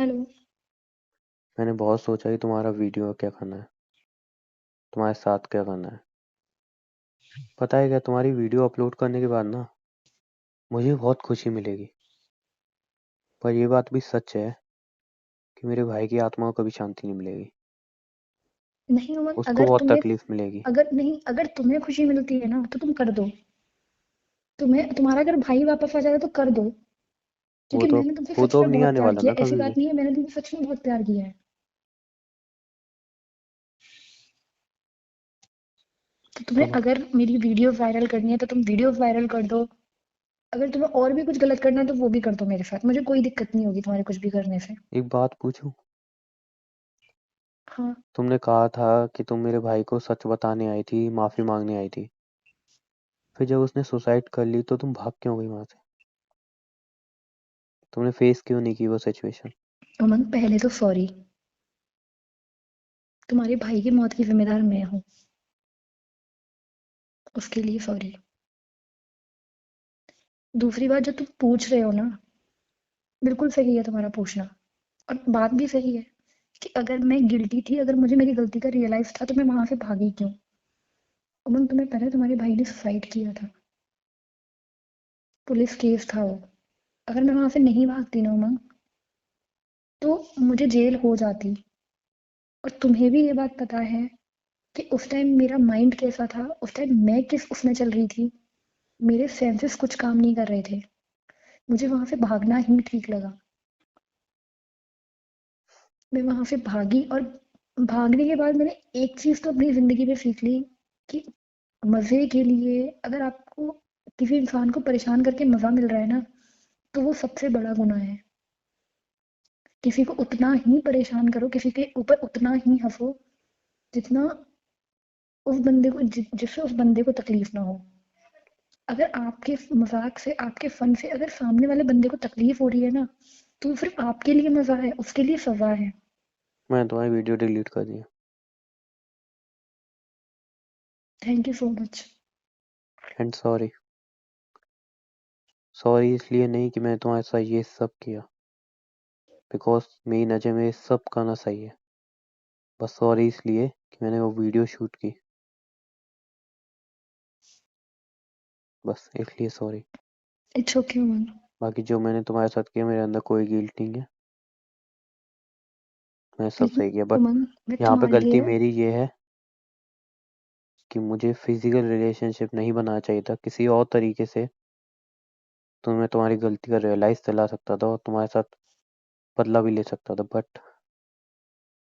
Hello. मैंने बहुत सोचा कि तुम्हारा वीडियो क्या करना है, तुम्हारे साथ क्या करना है। पता है क्या, तुम्हारी वीडियो अपलोड करने के बाद ना मुझे बहुत खुशी मिलेगी। पर ये बात भी सच है कि मेरे भाई की आत्मा को कभी शांति नहीं मिलेगी। नहीं उमंग, उसको बहुत तकलीफ मिलेगी। अगर तुम्हें खुशी मिलती है ना तो तुम कर दो। तुम्हारा अगर भाई वापस आ जाएगा तो कर दो। वो क्योंकि तो मैंने तुमसे वो सच तो अब में नहीं बहुत आने प्यार वाला किया ना है, ऐसी कभी भी। बात नहीं है, मैंने तुमसे सच में बहुत प्यार किया है। तो तुम्हें चलो, अगर मेरी वीडियो वायरल करनी है तो तुम वीडियो वायरल कर दो। अगर तुम्हें और भी कुछ गलत करना है तो वो भी कर दो मेरे साथ, मुझे कोई दिक्कत नहीं होगी तुम्हारे कुछ भी करने से। एक बात पूछूं। हाँ। तुमने कहा था कि तुम मेरे भाई को सच बताने आई थी, माफी मांगने आई थी। फिर जब उसने सुसाइड कर ली तो तुम भाग क्यों गई वहां से? तुमने फेस क्यों नहीं की वो सिचुएशन? उमंग, पहले तो सॉरी। तुम्हारे भाई की मौत की जिम्मेदार मैं हूँ, उसके लिए सॉरी। दूसरी बात जो तुम पूछ रहे हो ना, बिल्कुल सही है तुम्हारा पूछना। और बात भी सही है कि अगर मैं गिल्टी थी, अगर मुझे मेरी गलती का रियलाइज था तो मैं वहां से भागी क्यों। उमंग, तुम्हें पता है तुम्हारे भाई ने सुसाइड किया था, पुलिस केस था वो। अगर मैं वहां से नहीं भागती ना उमंग, तो मुझे जेल हो जाती। और तुम्हें भी ये बात पता है कि उस टाइम मेरा माइंड कैसा था, उस टाइम मैं किस उसमें चल रही थी। मेरे सेंसेस कुछ काम नहीं कर रहे थे, मुझे वहां से भागना ही ठीक लगा। मैं वहां से भागी, और भागने के बाद मैंने एक चीज तो अपनी जिंदगी में सीख ली कि मजे के लिए अगर आपको किसी इंसान को परेशान करके मजा मिल रहा है ना, तो वो सबसे बड़ा गुनाह है। किसी को उतना ही परेशान करो, किसी के ऊपर उतना ही हंसो जितना उस बंदे को जिससे उस बंदे को तकलीफ ना हो। अगर आपके मजाक से, आपके फन से अगर सामने वाले बंदे को तकलीफ हो रही है ना, तो सिर्फ आपके लिए मजा है, उसके लिए सजा है। मैं तुम्हारी वीडियो डिलीट कर दी। Thank you so much. And sorry. Sorry इसलिए नहीं कि मैं तुम्हारे साथ ये सब किया, बिकॉज मेरी नज़र में ये सब करना सही है। बस सॉरी इसलिए कि मैंने वो वीडियो शूट की, बस इसलिए सॉरी। इट्स ओके उमंग। बाकी जो मैंने तुम्हारे साथ किया, मेरे अंदर कोई गिल्ट नहीं है। मैंने सब लेकिन सही किया, बट उमंग, मैं यहाँ पे तुम्हारे गलती लिए। मेरी ये है कि मुझे फिजिकल रिलेशनशिप नहीं बनाना चाहिए था किसी और तरीके से। तो मैं तुम्हारी गलती का रियलाइज दिला सकता था और तुम्हारे साथ बदला भी ले सकता था, बट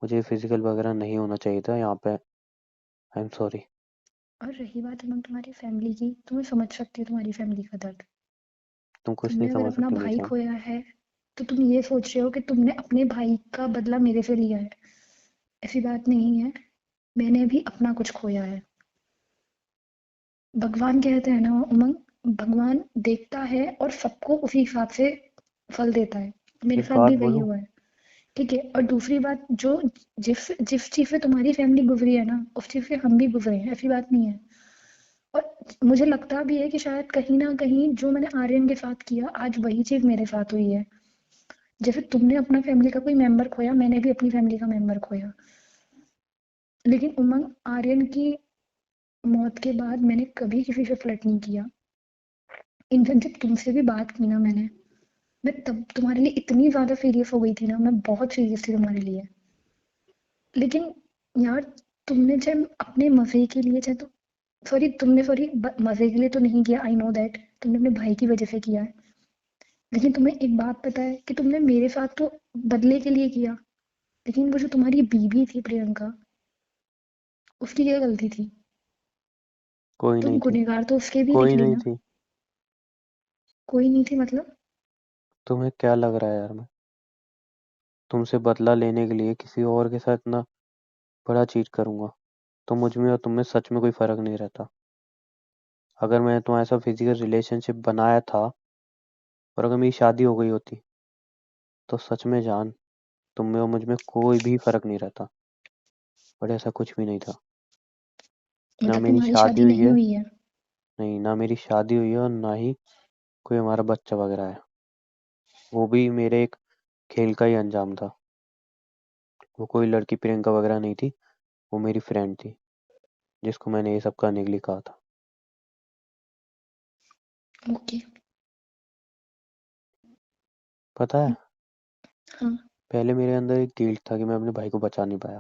मुझे फिजिकल वगैरह नहीं होना चाहिए था यहाँ पे। I am sorry. और रही बात उमंग तुम्हारी फैमिली की, तो मैं समझ सकती हूँ तुम्हारी फैमिली का दर्द। तुम कुछ तुमने नहीं अगर समझ अपना सकते मेरी भाई जान। खोया है तो तुम ये सोच रहे हो कि तुमने अपने भाई का बदला मेरे से लिया है। ऐसी बात नहीं है, मैंने भी अपना कुछ खोया है। भगवान कहते हैं ना उमंग, भगवान देखता है और सबको उसी हिसाब से फल देता है। मेरे एक साथ बात भी वही बोलूं? हुआ है। ठीक है, और दूसरी बात, जो जिस जिस चीज से तुम्हारी फैमिली गुजरी है ना, उस चीज से हम भी गुजरे हैं, ऐसी बात नहीं है। और मुझे लगता भी है कि शायद कहीं ना कहीं जो मैंने आर्यन के साथ किया, आज वही चीज मेरे साथ हुई है। जैसे तुमने अपना फैमिली का कोई मेंबर खोया, मैंने भी अपनी फैमिली का मेंबर खोया। लेकिन उमंग, आर्यन की मौत के बाद मैंने कभी किसी से फ्लर्ट नहीं किया। इनफैक्ट जब तुमसे भी बात की ना मैंने, मैं तब तुम्हारे लिए इतनी ज्यादा सीरियस हो गई थी ना, मैं बहुत सीरियस थी तुम्हारे लिए। लेकिन यार, तुमने चाहे अपने मजे के लिए, चाहे तो सॉरी, तुमने सॉरी मजे के लिए तो नहीं किया, आई नो दैट तुमने अपने भाई की वजह से किया है। लेकिन तुम्हें एक बात पता है कि तुमने मेरे साथ तो बदले के लिए किया, लेकिन वो जो तुम्हारी बीवी थी प्रियंका, उसकी क्या गलती थी? कोई तुम नहीं थी। गुनहगार तो उसके भी कोई निकली नहीं ना। थी। कोई नहीं थी मतलब? तुम्हें क्या लग रहा है यार, मैं तुमसे बदला लेने के लिए किसी और के साथ इतना बड़ा चीट करूंगा? तो मुझ में और तुम में सच में कोई फर्क नहीं रहता। अगर मैंने तुम्हारे साथ फिजिकल रिलेशनशिप बनाया था और अगर मेरी शादी हो गई होती, तो सच में जान, तुम में और मुझ में कोई भी फर्क नहीं रहता। बट ऐसा कुछ भी नहीं था। ना मतलब मेरी तुम्हारी शादी शादी हुई नहीं है। हुई है? नहीं, ना मेरी शादी हुई है और ना ही कोई हमारा बच्चा वगैरह है। वो भी मेरे एक खेल का ही अंजाम था। वो कोई लड़की प्रियंका वगैरह नहीं थी, वो मेरी फ्रेंड थी जिसको मैंने ये सब करने के लिए कहा था। ओके। पता है, हाँ। पहले मेरे अंदर एक गिल्ट था कि मैं अपने भाई को बचा नहीं पाया।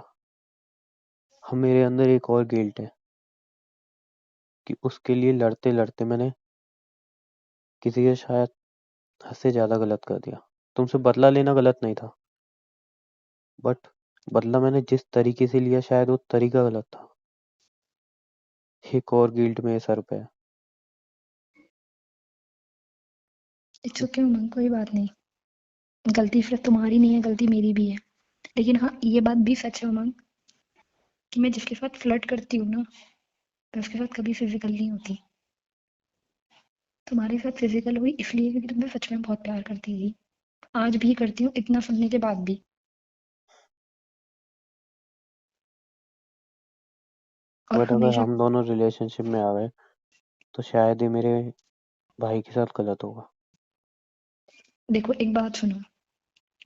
अब मेरे अंदर एक और गिल्ट है कि उसके लिए लड़ते लड़ते मैंने किसी के शायद हद से ज्यादा गलत कर दिया। तुमसे बदला लेना गलत नहीं था, बट बदला मैंने जिस तरीके से लिया शायद वो तरीका गलत था। एक और गिल्ट मेरे सर पे है। इट्स ओके उमंग, कोई बात नहीं। गलती सिर्फ तुम्हारी नहीं है, गलती मेरी भी है। लेकिन हाँ, ये बात भी सच है उमंग कि मैं जिसके साथ फ्लर्ट करती हूँ ना, मैं उसके साथ कभी फिजिकल नहीं होती। तुम्हारे साथ फिजिकल हुई इसलिए क्योंकि तुम्हें सच में बहुत प्यार करती थी। आज भी करती हूँ, इतना सुनने के बाद भी। और बट अगर हमेशा। हम दोनों रिलेशनशिप में आ गए तो शायद ही मेरे भाई के साथ गलत होगा। देखो एक बात सुनो,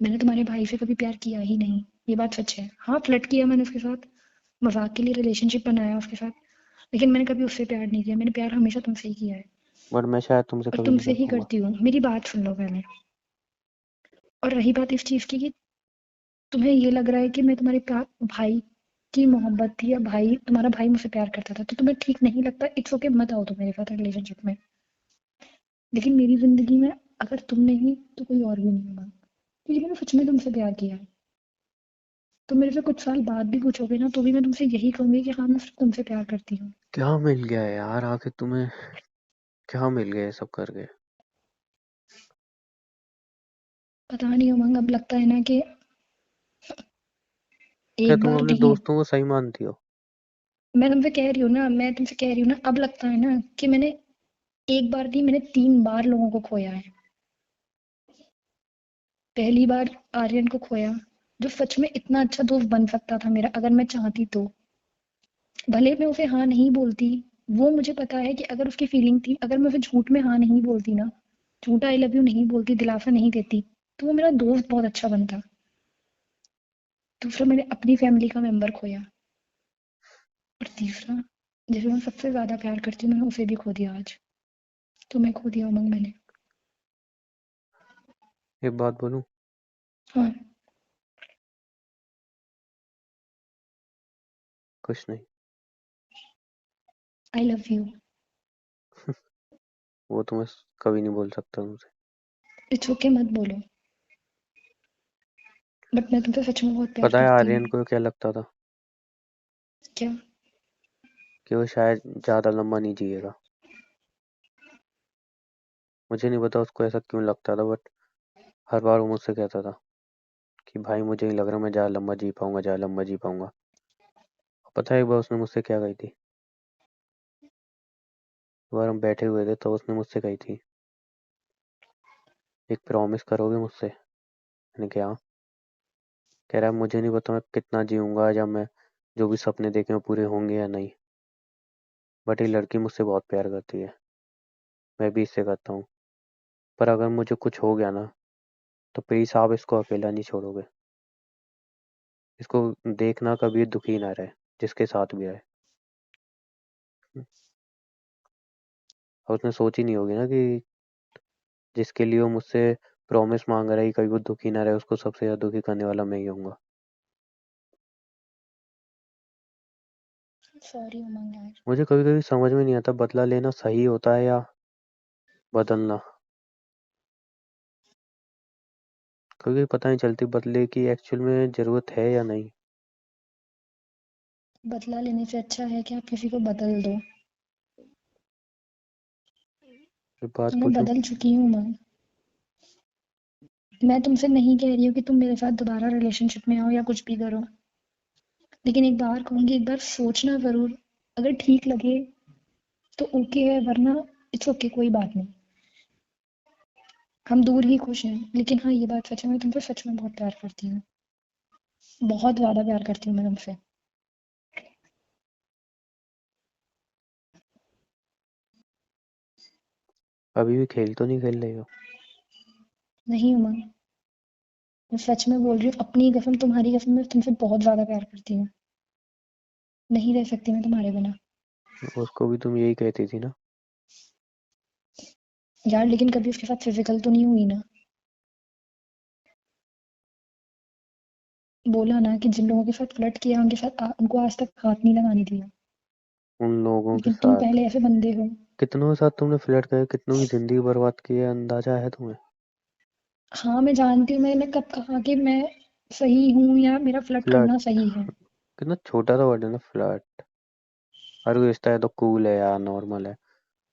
मैंने तुम्हारे भाई से कभी प्यार किया ही नहीं। ये बात सच है। हाँ, फ्लर्ट किया मैंने उसके साथ, मजाक के लिए रिलेशनशिप बनाया उसके साथ, लेकिन मैंने कभी उससे प्यार नहीं किया। मैंने प्यार हमेशा तुमसे ही किया है। बट मैं शायद तुमसे और कभी नहीं तुमसे कर ही पाऊंगा। करती हूँ। मेरी बात सुन लो पहले। और रही बात इस चीज की कि तुम्हें ये लग रहा है कि मैं तुम्हारे प्यार भाई की मोहब्बत थी, या भाई तुम्हारा भाई मुझसे प्यार करता था, तो तुम्हें ठीक नहीं लगता। इट्स ओके, मत आओ तुम मेरे साथ रिलेशनशिप में। लेकिन मेरी जिंदगी में अगर तुम नहीं तो कोई और भी नहीं होगा, क्योंकि मैंने सच में तुमसे प्यार किया है। तुम मेरे से कुछ साल बाद भी पूछोगे ना, तो भी मैं तुमसे यही कहूंगी कि हाँ, मैं सिर्फ तुमसे प्यार करती हूँ। क्या मिल गया है यार आखिर तुम्हें? क्या मिल गया ये सब करके? पता नहीं उमंग, अब लगता है ना कि क्या एक तुम बार अपने नहीं। दोस्तों को सही मानती हो? मैं तुमसे कह रही हूँ ना, अब लगता है ना कि मैंने एक बार नहीं, मैंने 3 बार लोगों को खोया है। पहली बार आर्यन को खोया, जो सच में इतना अच्छा दोस्त बन सकता था मेरा अगर मैं चाहती तो। भले मैं उसे हाँ नहीं बोलती, वो मुझे पता है कि अगर उसकी फीलिंग थी, अगर मैं उसे झूठ में हाँ नहीं बोलती ना, झूठा आई लव यू नहीं बोलती, दिलासा नहीं देती, तो वो मेरा दोस्त बहुत अच्छा बनता। दूसरा, मैंने अपनी फैमिली का मेंबर खोया। और तीसरा, जिसे मैं सबसे ज्यादा प्यार करती हूँ, मैंने उसे भी खो दिया आज। तुम्हें खो दिया उमंग मैंने। एक बात बोलूं? हाँ। कुछ नहीं। I love you. वो तो मैं कभी नहीं बोल सकता तुमसे। इट्स ओके, मत बोलो। बट मैं तुमसे सच में बहुत प्यार पता है करती हूँ। आर्यन को क्या लगता था? क्या? कि वो शायद ज्यादा लंबा नहीं जिएगा। मुझे नहीं पता उसको ऐसा क्यों लगता था, बट हर बार वो मुझसे कहता था कि भाई मुझे नहीं लग रहा मैं ज्यादा लंबा जी पाऊंगा, ज्यादा लंबा जी पाऊंगा। पता है एक बार उसने मुझसे क्या कही थी? एक बार हम बैठे हुए थे तो उसने मुझसे कही थी, एक प्रॉमिस करोगे मुझसे? मैंने कहा "हाँ।" कह रहा है मुझे नहीं पता मैं कितना जीऊंगा, या मैं जो भी सपने देखे वो पूरे होंगे या नहीं, बट ये लड़की मुझसे बहुत प्यार करती है, मैं भी इससे करता हूँ। पर अगर मुझे कुछ हो गया ना तो प्लीज आप इसको अकेला नहीं छोड़ोगे। इसको देखना कभी दुखी ना रहे, जिसके साथ भी रहे। और उसने सोची नहीं होगी ना कि जिसके लिए वो मुझसे प्रॉमिस मांग रहा है कि कभी वो दुखी ना रहे, उसको सबसे ज्यादा दुखी करने वाला मैं ही होऊंगा। सॉरी उमंग यार। मुझे कभी कभी समझ में नहीं आता बदला लेना सही होता है या बदलना। कभी कभी पता नहीं चलती बदले की एक्चुअल में जरूरत है या नहीं। बदला लेने से अच्छा है कि आप किसी को बदल दो। एक बात तो मैं पूछूं? बदल चुकी हूँ उमंग। मैं तुमसे नहीं कह रही हूँ कि तुम मेरे साथ दोबारा रिलेशनशिप में आओ या कुछ भी करो, लेकिन एक बार कहूंगी, एक बार सोचना जरूर। अगर ठीक लगे तो ओके है, वरना इट्स ओके, कोई बात नहीं। हम दूर ही खुश हैं। लेकिन हाँ, ये बात सच है, मैं तुमसे सच में बहुत प्यार करती हूँ। बहुत ज्यादा प्यार करती हूँ मैं तुमसे। अभी भी खेल तो नहीं खेल रही हो? नहीं उमंग, मैं सच में बोल रही हूँ, अपनी कसम, तुम्हारी कसम, मैं तुमसे बहुत ज़्यादा प्यार करती हूँ। नहीं रह सकती मैं तुम्हारे बिना। उसको भी तुम यही कहती थी ना। यार लेकिन कभी उसके साथ फिजिकल तो नहीं हुई ना। बोला ना कि जिन लोगों के साथ फ्लर्ट किया उनके साथ उनको आज तक हाथ नहीं लगाने दिया। उन लोगों के लेकिन तुम साथ पहले ऐसे बंदे हो। कितनों के साथ तुमने फ्लर्ट किया, कितनों की जिंदगी बर्बाद की है, अंदाजा है तुम्हें? हाँ मैं जानती हूँ, मैंने कब कहा कि मैं सही हूँ या मेरा फ्लर्ट फ्लर्ट करना सही है। कितना छोटा सा वर्ड है ना, फ्लर्ट। हर कोई रिश्ता है तो कूल है यार, नॉर्मल है।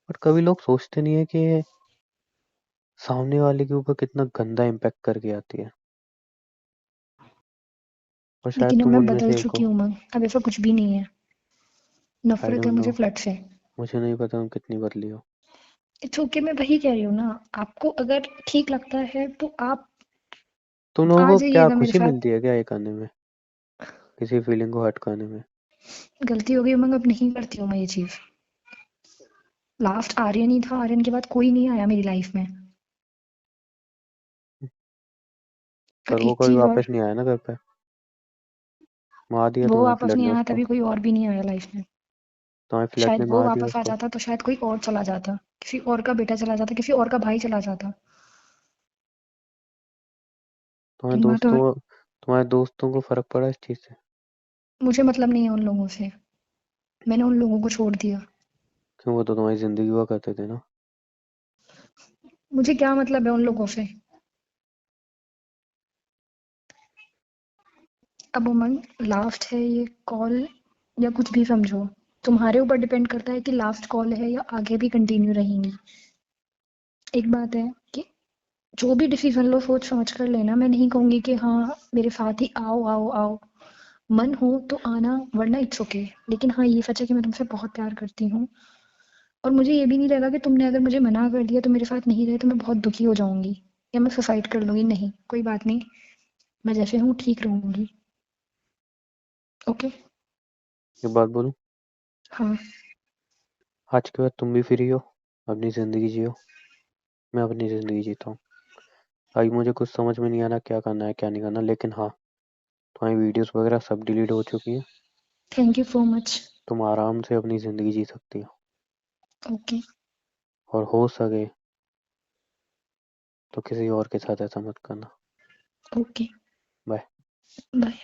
बट कभी लोग सोचते नहीं है कि ये सामने वाले के ऊपर कितना गंदा इम्पैक्ट करके आती है। और शायद लेकिन अब तुम मैं उनमें बदल से एक चुकी हो। हूँ उमंग, अब ऐसा कुछ भी नहीं है। आई नफरत है डोंट नो। मुझे फ्लर्ट से। मुझे नहीं पता तुम कितनी बदली हो। इट्स ओके, मैं वही कह रही हूँ ना। आपको अगर ठीक लगता है तो आप तुम लोगों आ को क्या जाइएगा मेरे खुशी साथ। मिलती है क्या ये करने में, किसी फीलिंग को हर्ट करने में? गलती हो गई उमंग, अब नहीं करती हूँ मैं ये चीज़। लास्ट आर्यन ही था, आर्यन के बाद कोई नहीं आया मेरी लाइफ में। और पर वो एक कभी चीज़ और, वापस नहीं आया ना घर पे? मार दिया वो तुम्हें वापस फ्लड नहीं ने आया उसको? तभी कोई और भी नहीं आया लाइफ में। तुम्हारे फ्लड ने शायद वो मार दिया वापस आ उसको? जाता तो शायद कोई और चला जाता, किसी और का बेटा चला जाता, किसी और का भाई चला जाता। तुम्हारे एक बात दोस्तों और, तुम्हारे दोस्तों को फर्क पड़ा इस चीज से? मुझे मतलब नहीं है उन लोगों से। मैंने उन लोगों को छोड़ दिया। क्यों, वो तो तुम्हारी जिंदगी हुआ करते थे ना। मुझे क्या मतलब है उन लोगों से। अब उमंग, लास्ट है ये कॉल, या कुछ भी समझो। तुम्हारे ऊपर डिपेंड करता है कि लास्ट कॉल है या आगे भी कंटिन्यू रहेंगी। एक बात है कि जो भी डिसीजन लो सोच समझ कर लेना। मैं नहीं कहूंगी कि हाँ मेरे साथ ही आओ आओ आओ। मन हो तो आना, वरना इट्स ओके। लेकिन हाँ ये सच है कि मैं तुमसे बहुत प्यार करती हूँ। और मुझे ये भी नहीं लगा कि तुमने अगर मुझे मना कर दिया तो मेरे साथ नहीं रहे तो मैं बहुत दुखी हो जाऊंगी या मैं सुसाइड कर लूंगी। नहीं, कोई बात नहीं। मैं जैसे हूँ ठीक रहूंगी। ओके। ये बात बोलूं? हाँ। आज के बाद तुम भी फ्री हो, अपनी जिंदगी जियो, मैं अपनी जिंदगी जीता हूँ। अभी मुझे कुछ समझ में नहीं आ रहा क्या करना है क्या नहीं करना, लेकिन हाँ, तुम्हारी वीडियोस वगैरह सब डिलीट हो चुकी हैं। Thank you so much. तुम आराम से अपनी जिंदगी जी सकती हो। ओके। और हो सके तो किसी और के साथ ऐसा मत करना। ओके। बाय। बाय।